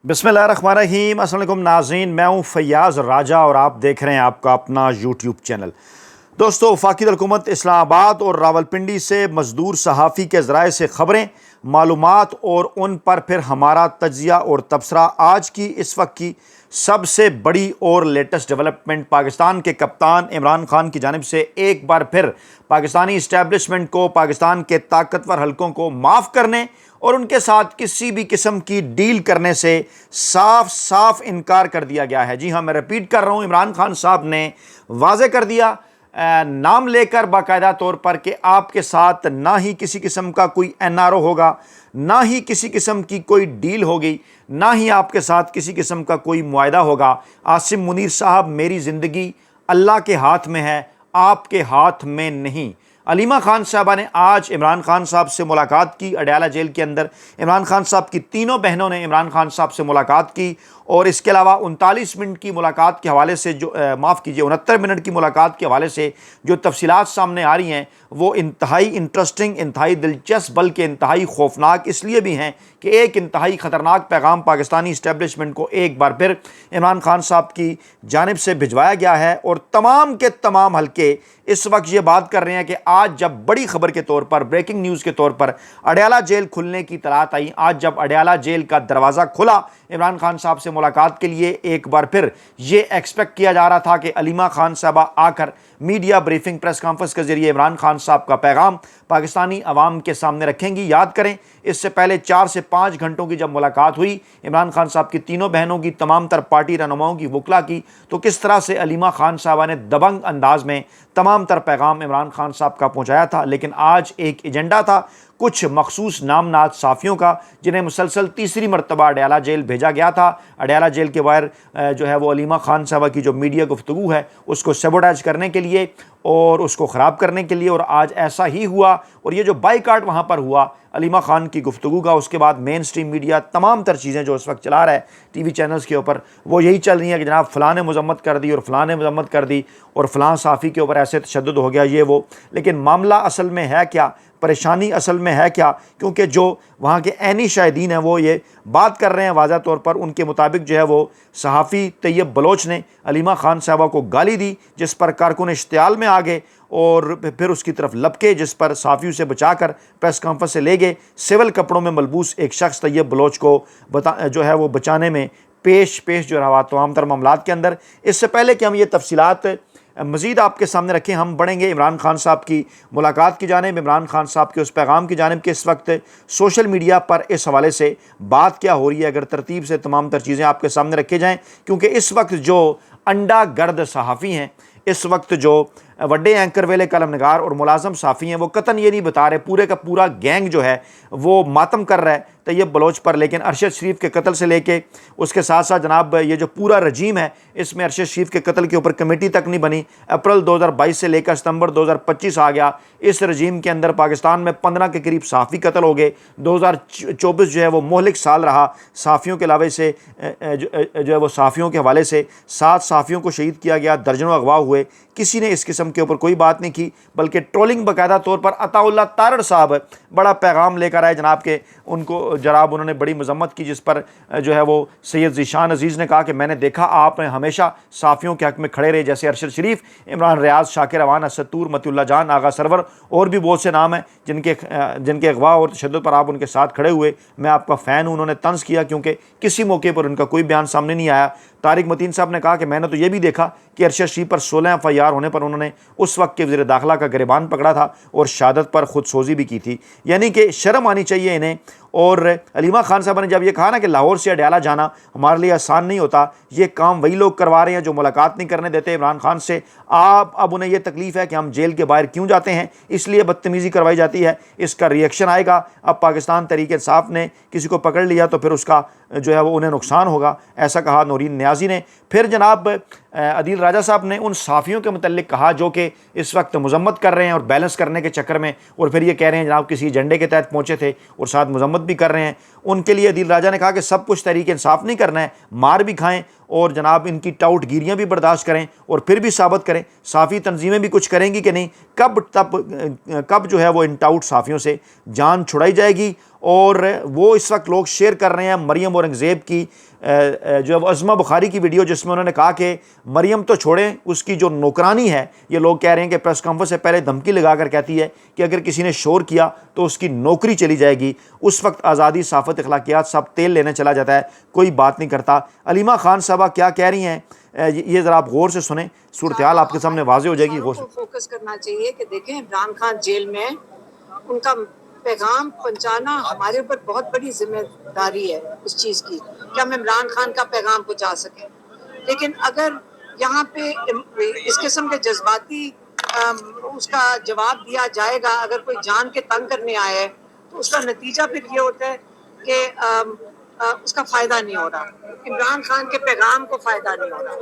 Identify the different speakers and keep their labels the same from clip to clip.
Speaker 1: बिस्मिल्लाहिर्रहमानिर्रहीम। अस्सलाम वालेकुम नाज़रीन, मैं हूँ फैयाज़ राजा और आप देख रहे हैं आपका अपना यूट्यूब चैनल। दोस्तों, वफाकी हुकूमत इस्लामाबाद और रावलपिंडी से मजदूर सहाफ़ी के ज़राए से ख़बरें, मालूमात और उन पर फिर हमारा तज्ज़िया और तबसरा। आज की इस वक्त की सबसे बड़ी और लेटेस्ट डेवलपमेंट, पाकिस्तान के कप्तान इमरान खान की जानिब से एक बार फिर पाकिस्तानी इस्टेब्लिशमेंट को, पाकिस्तान के ताकतवर हलकों को माफ़ करने और उनके साथ किसी भी किस्म की डील करने से साफ साफ इनकार कर दिया गया है। जी हाँ, मैं रिपीट कर रहा हूँ, इमरान खान साहब ने वाज़े कर दिया, नाम लेकर बाकायदा तौर पर, कि आपके साथ ना ही किसी किस्म का कोई NRO होगा, ना ही किसी किस्म की कोई डील होगी, ना ही आपके साथ किसी किस्म का कोई मुआहदा होगा। आसिम मुनीर साहब, मेरी ज़िंदगी अल्लाह के हाथ में है, आपके हाथ में नहीं। अलीमा खान साहबा ने आज इमरान खान साहब से मुलाकात की अडयाला जेल के अंदर। इमरान खान साहब की तीनों बहनों ने इमरान खान साहब से मुलाकात की और इसके अलावा 39 मिनट की मुलाकात के हवाले से जो 69 मिनट की मुलाकात के हवाले से जो तफसीलात सामने आ रही हैं वो इंतहाई इंटरेस्टिंग, इंतहाई दिलचस्प, बल्कि इंतहाई खौफनाक इसलिए भी हैं कि एक इंतहाई ख़तरनाक पैगाम पाकिस्तानी इस्टेब्लिशमेंट को एक बार फिर इमरान खान साहब की जानिब से भिजवाया गया है। और तमाम के तमाम हल्के इस वक्त ये बात कर रहे हैं कि आज जब बड़ी खबर के तौर पर, ब्रेकिंग न्यूज़ के तौर पर अडयाला जेल खुलने की तलात आई, आज जब अडयाला जेल का दरवाज़ा खुला इमरान खान साहब से मुलाकात के लिए, एक बार फिर ये एक्सपेक्ट किया जा रहा था कि अलीमा खान साहबा आकर मीडिया ब्रीफिंग, प्रेस कॉन्फ्रेंस के जरिए इमरान खान साहब का पैगाम पाकिस्तानी अवाम के सामने रखेंगी। याद करें, इससे पहले 4 से 5 घंटों की जब मुलाकात हुई इमरान खान साहब की तीनों बहनों की, तमाम तर पार्टी रहनुमाओं की, वकला की, तो किस तरह से अलीमा खान साहबा ने दबंग अंदाज में तमाम तर पैगाम इमरान खान साहब का पहुँचाया था। लेकिन आज एक एजेंडा था कुछ मखसूस नामनाद साफ़ियों का, जिन्हें मुसलसल तीसरी मरतबा अडयाला जेल भेजा गया था। अडयाला जेल के बाहर जो है वो अलीमा खान साहबा की जो मीडिया गुफ्तगू है उसको सबोटाइज करने के लिए और उसको ख़राब करने के लिए, और आज ऐसा ही हुआ। और ये जो बाइकाट वहाँ पर हुआ अलीमा खान की गुफ्तगू का, उसके बाद मेन स्ट्रीम मीडिया तमाम तर चीज़ें जो इस वक्त चला रहा है TV चैनल्स के ऊपर, वो यही चल रही है कि जनाब फ़लाँ ने मजम्मत कर दी और फ़लाँ ने मजम्मत कर दी और फ़लाँ साफ़ी के ऊपर ऐसे तशद्दुद हो गया, ये वो। लेकिन मामला असल में है क्या, परेशानी असल में है क्या? क्योंकि जो वहाँ के ऐनी शाहिदीन हैं वो ये बात कर रहे हैं वाज़ा तौर पर, उनके मुताबिक जो है वो सहाफ़ी तैयब बलोच ने अलीमा खान साहबा को गाली दी, जिस पर कारकुन इश्तियाल में आ गए और फिर उसकी तरफ लपके, जिस पर सहाफ़ियों से बचाकर प्रेस कॉन्फ्रेंस से ले गए। सिविल कपड़ों में मलबूस एक शख्स तैयब बलोच को जो है वो बचाने में पेश जो रहा तमाम तर मामलात के अंदर। इससे पहले कि हम ये तफसीलात मज़ीद आपके सामने रखें, हम बढ़ेंगे इमरान खान साहब की मुलाकात की जानिब, इमरान खान साहब के उस पैगाम की जानिब कि इस वक्त सोशल मीडिया पर इस हवाले से बात क्या हो रही है। अगर तरतीब से तमाम तर चीज़ें आपके सामने रखे जाएँ, क्योंकि इस वक्त जो अंडा गर्द सहाफ़ी हैं, इस वक्त जो वड्डे एंकर वेले कलमनगार और मुलाजम साफ़ी हैं, वो कतन ये नहीं बता रहे, पूरे का पूरा गैंग जो है वो मातम कर रहा है तैयब बलोच पर। लेकिन अरशद शरीफ के कत्ल से लेके उसके साथ साथ जनाब ये जो पूरा रजीम है, इसमें अरशद शरीफ के कत्ल के ऊपर कमेटी तक नहीं बनी। अप्रैल 2022 से लेकर सितंबर 2025 आ गया, इस रजीम के अंदर पाकिस्तान में 15 के करीब सहाफ़ी कत्ल हो गए। 2024 जो है वो मोहलिक साल रहा सहाफ़ियों के अलावे से, जो है वो सहाफ़ियों के हवाले से 7 सहाफ़ियों को शहीद किया गया, दर्जनों अगवा हुए। किसी ने इस किस्म के ऊपर कोई बात नहीं की, बल्कि ट्रोलिंग बाकायदा तौर पर अताउल्लाह तारड़ साहब बड़ा पैगाम लेकर आए जनाब के, उनको जनाब उन्होंने बड़ी मजम्मत की, जिस पर जो है वो सैयद ज़ीशान अजीज़ ने कहा कि मैंने देखा आपने हमेशा साफ़ियों के हक़ में खड़े रहे, जैसे अरशद शरीफ, इमरान रियाज, शाकिर अवान, असद तूर, मतिउल्लाह जान, आगा सरवर और भी बहुत से नाम हैं जिनके अगवा और तशद्दुद पर आप उनके साथ खड़े हुए। मैं आपका फ़ैन हूँ। उन्होंने तंज़ किया क्योंकि किसी मौके पर उनका कोई बयान सामने नहीं आया। तारिक मतीन साहब ने कहा कि मैंने तो ये भी देखा कि अरशद शरीफ पर 16 FIR होने पर उन्होंने उस वक्त के वज़ीर दाखिला का गिरबान पकड़ा था और शहादत पर खुदसोज़ी भी की थी। यानी कि शर्म आनी चाहिए इन्हें। और अलीमा खान साहब ने जब ये कहा ना कि लाहौर से अडयाला जाना हमारे लिए आसान नहीं होता, ये काम वही लोग करवा रहे हैं जो मुलाकात नहीं करने देते इमरान खान से। आप अब उन्हें यह तकलीफ़ है कि हम जेल के बाहर क्यों जाते हैं, इसलिए बदतमीज़ी करवाई जाती है। इसका रिएक्शन आएगा। अब पाकिस्तान तहरीक इंसाफ ने किसी को पकड़ लिया तो फिर उसका जो है वो उन्हें नुकसान होगा, ऐसा कहा नूरीन नियाज़ी ने। फिर जनाब अदील राजा साहब ने उन साफ़ियों के मुतल्लिक कहा जो कि इस वक्त मजम्मत कर रहे हैं और बैलेंस करने के चक्कर में, और फिर ये कह रहे हैं जनाब किसी एजेंडे के तहत पहुँचे थे और साथ मजम्मत भी कर रहे हैं। उनके लिए अदील राजा ने कहा कि सब कुछ तहरीक इंसाफ नहीं करना है, मार भी खाएँ और जनाब इनकी टाउटगिरियाँ भी बर्दाश्त करें और फिर भी साबित करें। साफ़ी तंजीमें भी कुछ करेंगी कि नहीं, कब जो है वो इन टाउट साफ़ियों से जान छुड़ाई जाएगी। और वो इस वक्त लोग शेयर कर रहे हैं मरियम औरंगज़ेब की जो है अज़मा बुखारी की वीडियो, जिसमें उन्होंने कहा कि मरियम तो छोड़ें, उसकी जो नौकरानी है, ये लोग कह रहे हैं कि प्रेस कॉन्फ्रेंस से पहले धमकी लगाकर कहती है कि अगर किसी ने शोर किया तो उसकी नौकरी चली जाएगी। उस वक्त आज़ादी, साफ़त, अखलाकियात सब तेल लेने चला जाता है, कोई बात नहीं करता। अलीमा खान साहबा क्या कह रही हैं, ये ज़रा आप गौर से सुने, सूरत हाल आपके सामने वाज़े हो जाएगी। गौर से
Speaker 2: फोकस करना चाहिए कि देखें इमरान खान जेल में, उनका पैगाम पहुंचाना हमारे ऊपर बहुत बड़ी जिम्मेदारी है उस चीज़ की कि हम इमरान खान का पैगाम पहुंचा सकें। लेकिन अगर यहाँ पे इस किस्म के जज्बाती उसका जवाब दिया जाएगा, अगर कोई जान के तंग करने आया है तो उसका नतीजा फिर ये होता है कि उसका फ़ायदा नहीं हो रहा, इमरान खान के पैगाम को फ़ायदा नहीं हो रहा।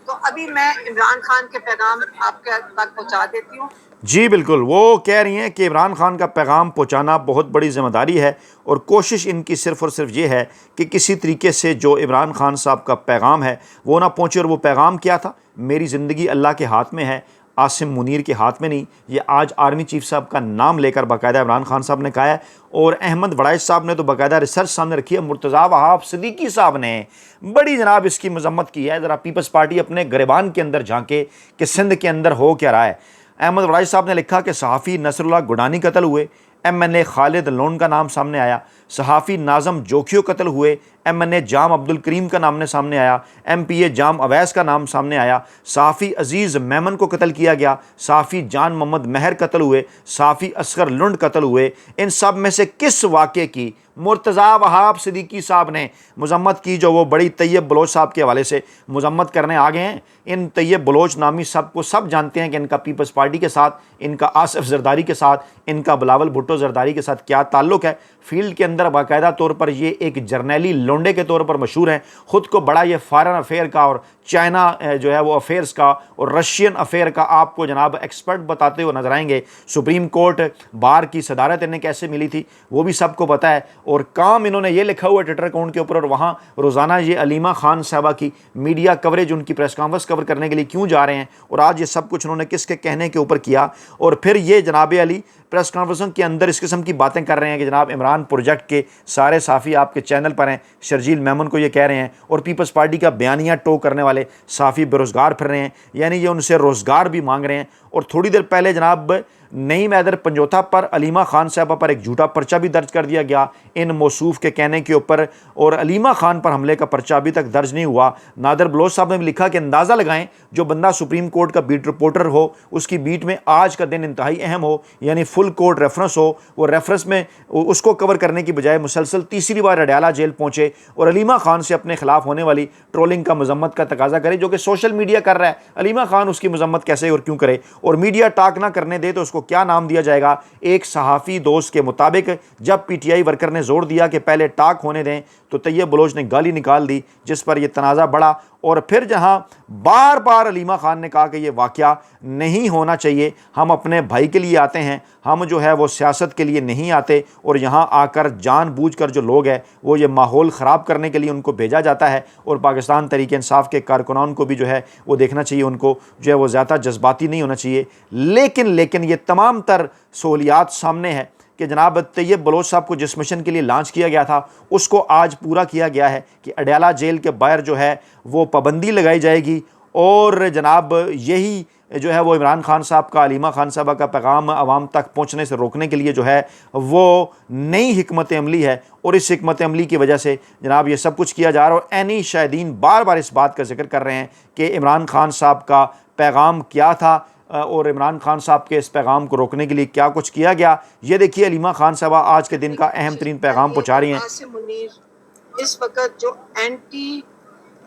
Speaker 2: तो अभी मैं इमरान खान के पैगाम आपके तक पहुँचा देती हूँ।
Speaker 1: जी बिल्कुल, वो कह रही हैं कि इमरान खान का पैगाम पहुंचाना बहुत बड़ी ज़िम्मेदारी है और कोशिश इनकी सिर्फ़ और सिर्फ ये है कि किसी तरीके से जो इमरान खान साहब का पैगाम है वो ना पहुंचे। और वो पैगाम क्या था, मेरी ज़िंदगी अल्लाह के हाथ में है, आसिम मुनीर के हाथ में नहीं। ये आज आर्मी चीफ साहब का नाम लेकर बाकायदा इमरान खान साहब ने कहा है। और अहमद वड़ाइश साहब ने तो बाकायदा रिसर्च सामने रखी है। मुर्तज़ा वहाब सिद्दीकी साहब ने बड़ी जनाब इसकी मजम्मत की है। ज़रा पीपल्स पार्टी अपने गिरबान के अंदर झांके कि सिंध के अंदर हो क्या रहा है। अहमद वड़ाइश साहब ने लिखा कि सहाफ़ी नसरुल्लाह गुडानी कत्ल हुए, MNA खालिद लोन का नाम सामने आया। सहाफ़ी नाज़म जोखियो कत्ल हुए, MNA जाम अब्दुल करीम का नाम सामने आया। MPA जाम अवैस का नाम सामने आया। सहाफ़ी अजीज़ मेमन को कत्ल किया गया। सहाफ़ी जान मोहम्मद महर कत्ल हुए। सहाफ़ी असगर लुंड कत्ल हुए। इन सब में से किस वाक़े की मुर्तज़ा वहाब सिद्दीकी साहब ने मजम्मत की, जो वो बड़ी तैयब बलोच साहब के हवाले से मजम्मत करने आ गए हैं? इन तैयब बलोच नामी सबको सब जानते हैं कि इनका पीपल्स पार्टी के साथ, इनका आसिफ जरदारी के साथ, इनका बिलावल भुट्टो जरदारी के साथ क्या ताल्लुक़ है। फील्ड के अंदर बाकायदा तौर पर ये एक जर्नैली लोंडे के तौर पर मशहूर हैं। ख़ुद को बड़ा ये फॉरेन अफेयर का और चाइना जो है वो अफेयर्स का और रशियन अफेयर का आपको जनाब एक्सपर्ट बताते हुए नजर आएंगे। सुप्रीम कोर्ट बार की सदारत इन्हें कैसे मिली थी वो भी सबको पता है। और काम इन्होंने ये लिखा हुआ ट्विटर अकाउंट के ऊपर, और वहाँ रोज़ाना ये अलीमा खान साहबा की मीडिया कवरेज, उनकी प्रेस कॉन्फ्रेंस कवर करने के लिए क्यों जा रहे हैं, और आज ये सब कुछ उन्होंने किसके कहने के ऊपर किया। और फिर ये जनाब अली प्रेस कॉन्फ्रेंसों के अंदर इस किस्म की बातें कर रहे हैं कि जनाब इमरान प्रोजेक्ट के सारे साफ़ी आपके चैनल पर हैं। शर्जील मेमन को ये कह रहे हैं, और पीपल्स पार्टी का बयानिया टो करने वाले साफ़ी बेरोज़गार फिर रहे हैं, यानी ये उनसे रोज़गार भी मांग रहे हैं। और थोड़ी देर पहले जनाब नईम हैदर पंजोथा पर अलीमा खान साहबा पर एक झूठा पर्चा भी दर्ज कर दिया गया इन मौसूफ के कहने के ऊपर, और अलीमा खान पर हमले का पर्चा अभी तक दर्ज नहीं हुआ। नादर बलोच साहब ने भी लिखा कि अंदाज़ा लगाएं, जो बंदा सुप्रीम कोर्ट का बीट रिपोर्टर हो, उसकी बीट में आज का दिन इंतहाई अहम हो, यानी फुल कोर्ट रेफरेंस हो, वो रेफरेंस में उसको कवर करने की बजाय मुसलसल तीसरी बार अडयाला जेल पहुंचे और अलीमा खान से अपने खिलाफ होने वाली ट्रोलिंग का मजम्मत का तकाजा करे, जो कि सोशल मीडिया कर रहा है। अलीमा खान उसकी मजम्मत कैसे और क्यों करे, और मीडिया टाक ना करने दे तो उसको क्या नाम दिया जाएगा। एक सहाफ़ी दोस्त के मुताबिक जब PTI वर्कर ने जोर दिया कि पहले टाक होने दें तो तैयब बलोच ने गाली निकाल दी, जिस पर यह तनाज़ा बढ़ा। और फिर जहां बार बार अलीमा खान ने कहा कि यह वाक़या नहीं होना चाहिए, हम अपने भाई के लिए आते हैं, हम जो है वो सियासत के लिए नहीं आते, और यहाँ आकर जानबूझकर जो लोग हैं वो ये माहौल ख़राब करने के लिए उनको भेजा जाता है। और पाकिस्तान तहरीक इंसाफ के कारकुनान को भी जो है वो देखना चाहिए, उनको जो है वो ज़्यादा जज्बाती नहीं होना चाहिए। लेकिन ये तमाम तर सहूलियात सामने है कि जनाब तैयब बलोच साहब को जिस मिशन के लिए लॉन्च किया गया था उसको आज पूरा किया गया है कि अडयाला जेल के बाहर जो है वो पाबंदी लगाई जाएगी। और जनाब यही जो है वो इमरान खान साहब का, अलीमा खान साहबा का पैगाम आवाम तक पहुँचने से रोकने के लिए जो है वो नई हिकमत अमली है। और इस हिकमत अमली की वजह से जनाब ये सब कुछ किया जा रहा है। और ऐनी शाहिदीन बार बार इस बात का जिक्र कर रहे हैं कि इमरान खान साहब का पैगाम क्या था और इमरान खान साहब के इस पैगाम को रोकने के लिए क्या कुछ किया गया। ये देखिए अलीमा खान साहबा आज के दिन का अहम तरीन पैगाम पहुँचा रही हैं।
Speaker 2: आसिम मुनीर इस वक्त जो एंटी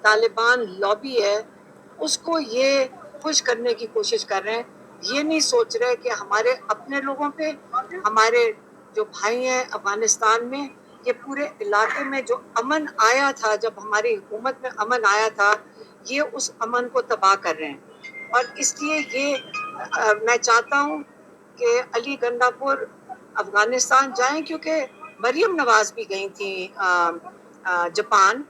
Speaker 2: तालिबान लॉबी है उसको ये खुश करने की कोशिश कर रहे हैं। ये नहीं सोच रहे कि हमारे अपने लोगों पे, हमारे जो भाई हैं अफगानिस्तान में, ये पूरे इलाके में जो अमन आया था, जब हमारी हुकूमत में अमन आया था, ये उस अमन को तबाह कर रहे हैं। और इसलिए ये मैं चाहता हूँ कि अली गंडापुर अफगानिस्तान जाएं, क्योंकि मरियम नवाज भी गई थी जापान,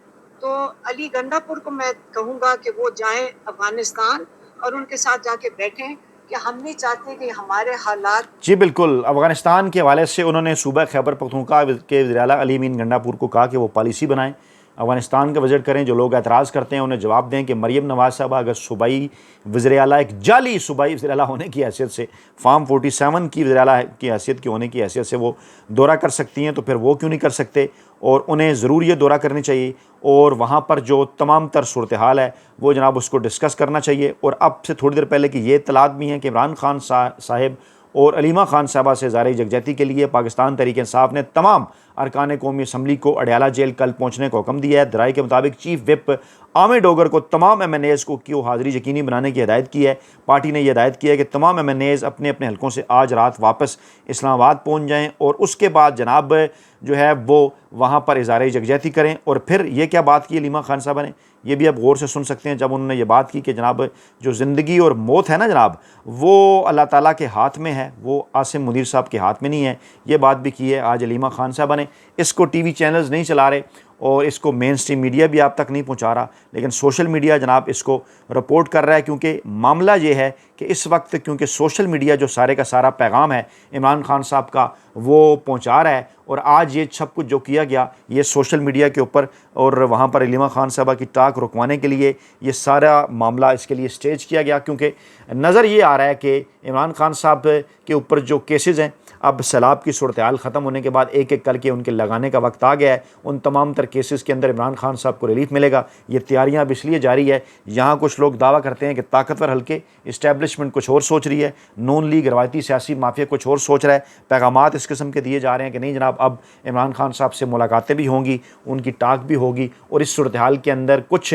Speaker 2: तो अली गंडापुर को मैं कहूँगा कि वो जाएं अफगानिस्तान और उनके साथ जाके बैठें कि हम नहीं चाहते कि हमारे हालात।
Speaker 1: जी बिल्कुल, अफ़गानिस्तान के हवाले से उन्होंने सूबा खैबर पख्तूनख्वा के वज़ीर आला अली अमीन गंडापुर को कहा कि वो पॉलिसी बनाएं, अफ़गानिस्तान का विज़िट करें, जो लोग एतराज़ करते हैं उन्हें जवाब दें कि मरियम नवाज़ साहबा अगर सूबाई वज़ीर आला, एक जाली सूबाई वज़ीर आला होने की हैसियत से, फार्म 47 की वज़ीर आला की हैसियत की होने की हैसियत से वो दौरा कर सकती हैं, तो फिर वो क्यों नहीं कर सकते, और उन्हें ज़रूर ये दौरा करनी चाहिए और वहाँ पर जो तमाम तर सूरत हाल है वो जनाब उसको डिस्कस करना चाहिए। और अब से थोड़ी देर पहले कि ये इत्तलात भी हैं कि इमरान खान साहिब और अलीमा खान साहबा से ज़ाहिर यकजहती के लिए पाकिस्तान तहरीक इंसाफ ने तमाम अरकान कौमी असम्बली को अडयाला जेल कल पहुँचने का हुक्म दिया है। दराई के मुताबिक चीफ विप आमिर डोगर को तमाम MNAs को की हाज़िरी यकीनी बनाने की हिदायत की है। पार्टी ने यह हिदायत की है कि तमाम MNAs अपने अपने हलकों से आज रात वापस इस्लामाबाद पहुँच जाएँ और उसके बाद जनाब जो है वो वहाँ पर इज़हार यकजहती करें। और फिर ये क्या बात की अलीमा खान साहबा ने, ये भी आप गौर से सुन सकते हैं जब उन्होंने ये बात की कि जनाब जो ज़िंदगी और मौत है ना जनाब, वो अल्लाह ताला के हाथ में है, वो आसिम मुनीर साहब के हाथ में नहीं है। ये बात भी की है आज अलीमा खान साहबा ने। इसको TV चैनल्स नहीं चला रहे और इसको मेन स्ट्रीम मीडिया भी आप तक नहीं पहुंचा रहा, लेकिन सोशल मीडिया जनाब इसको रिपोर्ट कर रहा है, क्योंकि मामला ये है कि इस वक्त क्योंकि सोशल मीडिया जो सारे का सारा पैगाम है इमरान खान साहब का वो पहुंचा रहा है। और आज ये सब कुछ जो किया गया ये सोशल मीडिया के ऊपर और वहाँ पर अलीमा खान साहबा की टाक रुकवाने के लिए ये सारा मामला इसके लिए स्टेज किया गया, क्योंकि नज़र ये आ रहा है कि इमरान खान साहब के ऊपर जो केसेस हैं, अब सैलाब की सूरत हाल ख़त्म होने के बाद एक एक करके उनके लगाने का वक्त आ गया है। उन तमाम तर केसेस के अंदर इमरान खान साहब को रिलीफ मिलेगा। ये तैयारियां अब इसलिए जारी है, यहाँ कुछ लोग दावा करते हैं कि ताकतवर हल्के इस्टेब्लिशमेंट कुछ और सोच रही है, नून लीग रवायती सियासी माफिया कुछ और सोच रहा है। पैगामात इस किस्म के दिए जा रहे हैं कि नहीं जनाब अब इमरान खान साहब से मुलाकातें भी होंगी, उनकी टाक भी होगी, और इस सूरत हाल के अंदर कुछ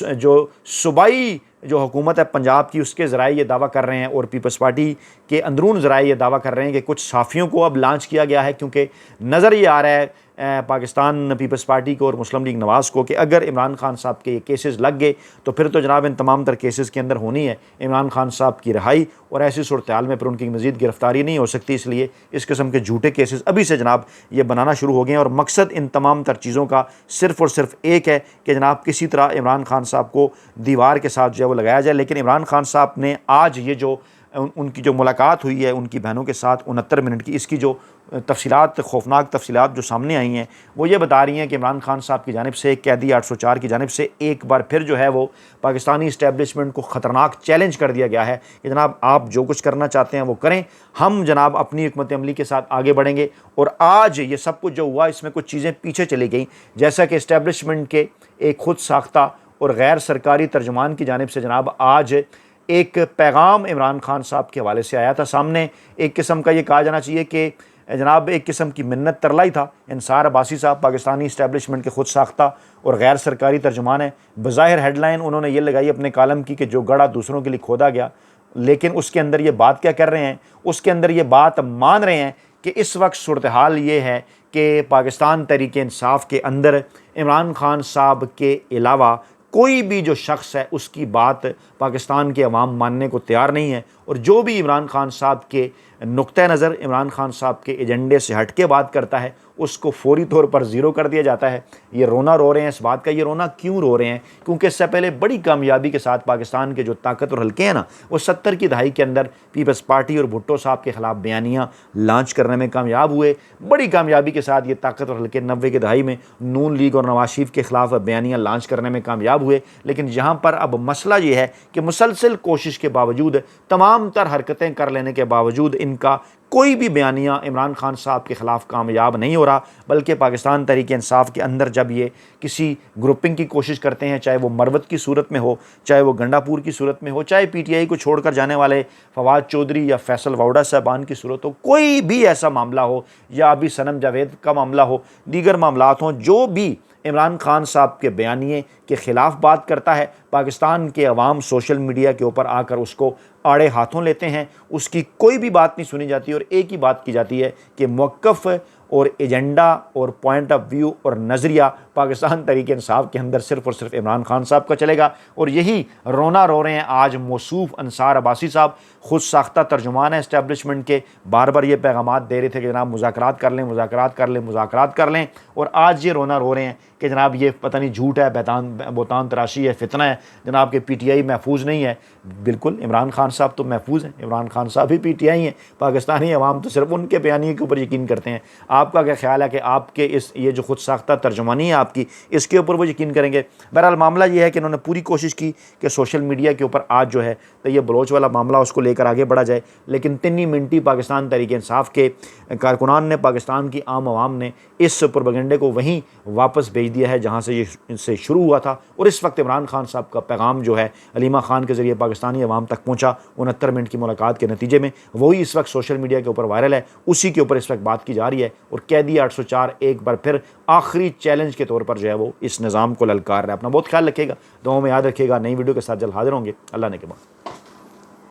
Speaker 1: जो सूबाई जो हुकूमत है पंजाब की उसके ज़राए ये दावा कर रहे हैं और पीपल्स पार्टी के अंदरून ज़राए ये दावा कर रहे हैं कि कुछ साफ़ियों को अब लॉन्च किया गया है, क्योंकि नज़र ये आ रहा है पाकिस्तान पीपल्स पार्टी को और मुस्लिम लीग नवाज़ को कि अगर इमरान खान साहब के ये केसेस लग गए तो फिर तो जनाब इन तमाम तर केसेस के अंदर होनी है इमरान खान साहब की रिहाई, और ऐसी सूरत हाल में फिर उनकी मज़ीद गिरफ्तारी नहीं हो सकती। इसलिए इस किस्म के झूठे केसेस अभी से जनाब ये बनाना शुरू हो गए हैं, और मकसद इन तमाम तर चीज़ों का सिर्फ़ और सिर्फ एक है कि जनाब किसी तरह इमरान खान साहब को दीवार के साथ जो है वो लगाया जाए। लेकिन इमरान खान साहब ने आज ये जो उनकी जो मुलाकात हुई है उनकी बहनों के साथ 69 मिनट की, इसकी जो तफसीलात खौफनाक तफसीलात जो सामने आई हैं वो ये बता रही हैं कि इमरान खान साहब की जानिब से कैदी 804 की जानिब से एक बार फिर जो है वो पाकिस्तानी इस्टेब्लिशमेंट को ख़तरनाक चैलेंज कर दिया गया है कि जनाब आप जो कुछ करना चाहते हैं वो करें, हम जनाब अपनी हिकमत अमली के साथ आगे बढ़ेंगे। और आज ये सब कुछ जो हुआ इसमें कुछ चीज़ें पीछे चली गई, जैसा कि इस्टेब्लिशमेंट के एक खुद साख्ता और गैर सरकारी तर्जुमान की जानिब से जनाब आज एक पैगाम इमरान खान साहब के हवाले से आया था सामने। एक किस्म का ये कहा जाना चाहिए कि जनाब एक किस्म की मिन्नत तरला ही था। इंसार अब्बासी साहब पाकिस्तानी इस्टेब्लिशमेंट के खुद साख्ता और गैर सरकारी तर्जुमान है। बज़ाहिर हेडलाइन उन्होंने ये लगाई अपने कालम की कि जो गड़ा दूसरों के लिए खोदा गया, लेकिन उसके अंदर ये बात क्या कर रहे हैं, उसके अंदर ये बात मान रहे हैं कि इस वक्त सूरत हाल ये है कि पाकिस्तान तहरीक इंसाफ के अंदर इमरान खान साहब के अलावा कोई भी जो शख्स है उसकी बात पाकिस्तान के अवाम मानने को तैयार नहीं है, और जो भी इमरान खान साहब के नुक्ता नज़र इमरान खान साहब के एजेंडे से हट के बात करता है उसको फौरी तौर पर ज़ीरो कर दिया जाता है। ये रोना रो रहे हैं इस बात का, ये रोना क्यों रो रहे हैं, क्योंकि इससे पहले बड़ी कामयाबी के साथ पाकिस्तान के जो ताकतवर हल्के हैं ना वो 70 की दहाई के अंदर पीपल्स पार्टी और भुट्टो साहब के ख़िलाफ़ बयानियाँ लॉन्च करने में कामयाब हुए। बड़ी कामयाबी के साथ ये ताकतवर हल्के 90 की दहाई में नून लीग और नवाज शरीफ के ख़िलाफ़ बयानियाँ लॉन्च करने में कामयाब हुए। लेकिन यहाँ पर अब मसला ये है कि मुसलसल कोशिश के बावजूद, तमाम तर हरकतें कर लेने के बावजूद इनका कोई भी बयानिया इमरान खान साहब के ख़िलाफ़ कामयाब नहीं हो रहा, बल्कि पाकिस्तान तहरीक इंसाफ के अंदर जब ये किसी ग्रुपिंग की कोशिश करते हैं, चाहे वो मरवत की सूरत में हो, चाहे वो गंडापुर की सूरत में हो, चाहे PTI को छोड़कर जाने वाले फवाद चौधरी या फैसल वाउडा साहबान की सूरत हो, कोई भी ऐसा मामला हो, या अभी सनम जावेद का मामला हो, दीगर मामलात हों, जो भी इमरान खान साहब के बयानिए के ख़िलाफ़ बात करता है, पाकिस्तान के अवाम सोशल मीडिया के ऊपर आकर उसको आड़े हाथों लेते हैं, उसकी कोई भी बात नहीं सुनी जाती और एक ही बात की जाती है कि मौक़िफ़ और एजेंडा और पॉइंट ऑफ व्यू और नज़रिया पाकिस्तान तहरीक इंसाफ के अंदर सिर्फ़ और सिर्फ इमरान खान साहब का चलेगा। और यही रोना रो रहे हैं आज मौसूफ़ अंसार अब्बासी साहब, ख़ुद साख्ता तर्जुमान है इस्टेब्लिशमेंट के, बार बार ये पैगामात दे रहे थे कि जनाब मुज़ाकरात कर लें, मुज़ाकरात कर लें, मुज़ाकरात कर लें, और आज ये रोना रो रहे हैं कि जनाब ये पता नहीं झूठ है, बोतान तराशी है, फितना है, जनाब के PTI महफूज नहीं है। बिल्कुल, इमरान खान साहब तो महफूज हैं, इमरान खान साहब भी PTI हैं। पाकिस्तानी अवाम तो सिर्फ उनके बयानिए के ऊपर यकीन करते हैं। आपका क्या ख्याल है कि आपके इस ये जो खुद साख्ता तर्जुमानी है आपकी, इसके ऊपर वो यकीन करेंगे? बहरहाल मामला ये है कि इन्होंने पूरी कोशिश की कि सोशल मीडिया के ऊपर आज जो है तो ये बलोच वाला मामला उसको लेकर आगे बढ़ा जाए, लेकिन 3 मिनटी पाकिस्तान तहरीक इंसाफ के कारकुनान ने, पाकिस्तान की आम आवाम ने इस प्रोपेगेंडे को वहीं वापस भेज दिया है जहाँ से ये इनसे शुरू हुआ था। और इस वक्त इमरान खान साहब का पैगाम जो है अलीमा खान के ज़रिए पाकिस्तानी अवाम तक पहुँचा 69 मिनट की मुलाकात के नतीजे में, वही इस वक्त सोशल मीडिया के ऊपर वायरल है, उसी के ऊपर इस वक्त बात की जा रही है। और कैदी 804 एक बार फिर आखिरी चैलेंज के तौर पर जो है वो इस निज़ाम को ललकार रहा है। अपना बहुत ख्याल रखिएगा, दुआओं में याद रखिएगा। नई वीडियो के साथ जल्द हाजिर होंगे। अल्लाह ने के बाद।